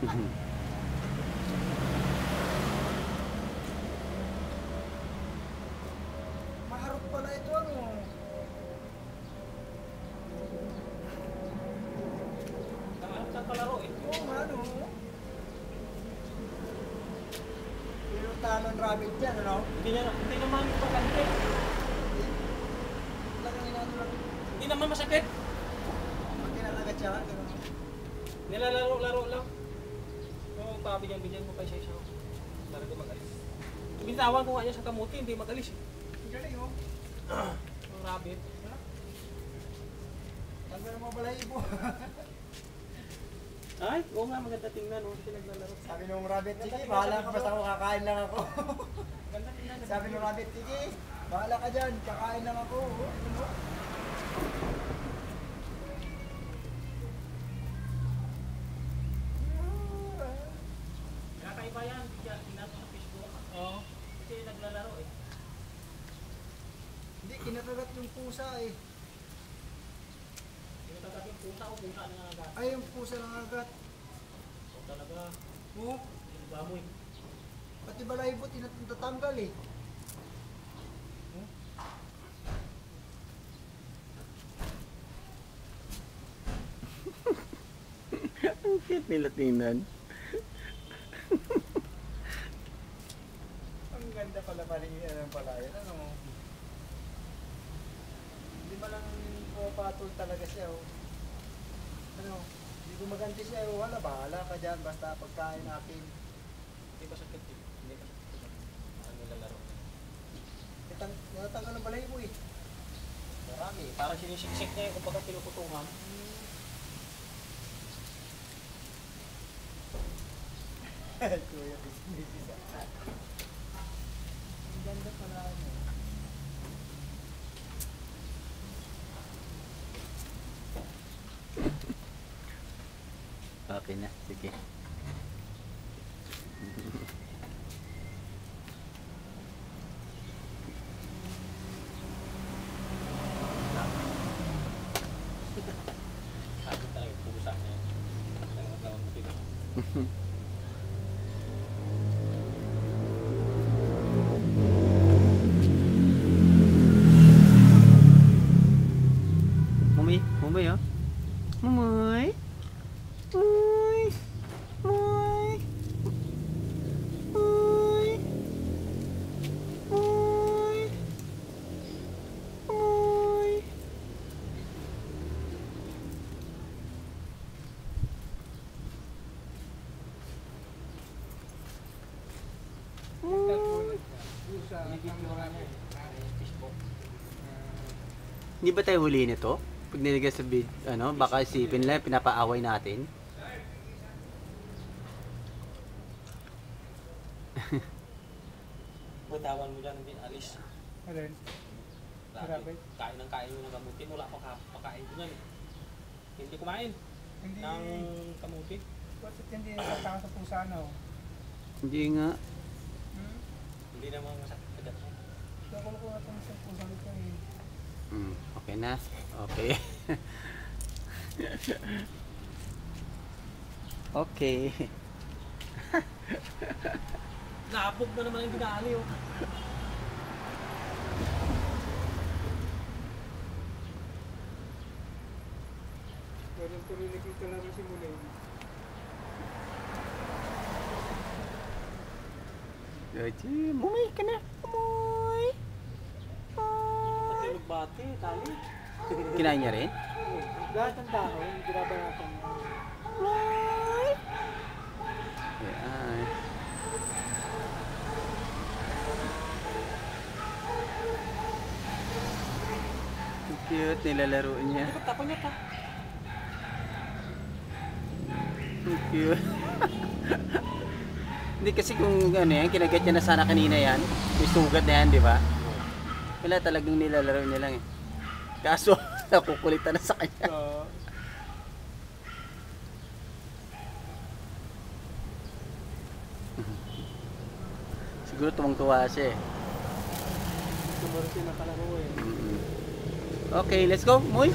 Maharap pala ito ano. Nakaharap sa palaro eh. Oo nga ano. Pinuntahan ng rabbit dyan ano. Hindi naman pagkante. Talagang inano lang. Hindi naman masakit. Pag kinalagat siya, gano'n. Nilalaro-laro lang. Oo, pabigyan-bigyan mo pa isa-isa. Para di magalis. Binitawan ko nga niya sa kamuti, hindi magalis eh. Galing oh. Ang rabbit. Tanggal mo balahibo. Ay, oo nga, maganda tingnan. Oh, naglalaro. Sabi nung rabbit, sige, bahala ka basta ako kakain lang ako. Ganda tingnan. Sabi nung rabbit, sige, bahala ka dyan, kakain lang ako. Ano? Nakakaiba yan. Tingnan mo sa Facebook. Oo. Kasi naglalaro eh. Hindi, kinakagat yung pusa eh. Tinatagap yung pusa o pusa na nga. Ay, yung pusa ng agat. O talaga, Oo. yung baboy. Pati balahibo, tinatatanggal eh. Ang cute nila tingnan. Ang ganda pala palinginan pala yan, ano. Hindi ba lang pumapatol talaga siya, oh. Ano, hindi gumaganti siya, oh. Wala, bahala ka dyan, basta pagkain akin. Hindi pa sakit eh. Hindi pa sakit. Ang nilalaro. Natanggal ang balahibo eh. Marami. Parang sinisiksik niya yung kumbaga pinuputungan. Kuya, business. Ang ganda pala, ano. Okay na, sige. Sabi talaga yung pusa niya. Talagang gawang matiga. Mumay, mumay oh. Mumay. Mumay. Mumay. Mumay. Mumay. Mumay. Facebook. Hindi ba tayo huli nito? Pag nilagay sa ano, baka isipin lang pinapaaway natin. Butawan mo dyan, hindi alis. Alin? Rabbit. Kain ng kain mo ng kamuti. Wala pa pakain ko yan eh. Hindi kumain Hindi. ng kamuti. Bakit hindi natatawa sa pusa, no? Hindi nga. Hindi naman masakit agad mo. Nakulo ko natin sa pusa nito eh. Okay na. Okay. Okay. Napog na naman yung binali oh. Ganun tuloy nakita lang si Mulay. Gaji, mumay ka na. Mumay. Pati lugbati, tali. Kinain niya rin? Lahat ng tao, yung binabanatan mo. Mumay. Ayan. Ang cute, nilalaro niya. Tapon niya pa. Ang cute. Hindi kasi kung ano yan, kinagat niya na sana kanina yan. May sugat na yan, di ba? Wala, talagang nilalaro niya lang eh. Kaso, nakukulitan na sa kanya. Siguro tuwang-tuwa siya eh. Tumuro siya nakalaro eh. Okay, let's go, Moy.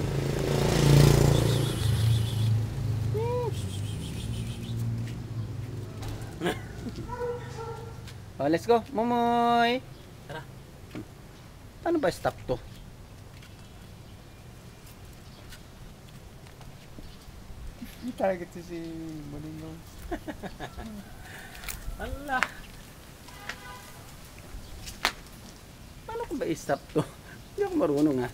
Oh, let's go. Momoy! Tara. Paano ba stop to? Target si Molino. Ala. Paano ko ba i-stop to? Hindi ako marunong ha.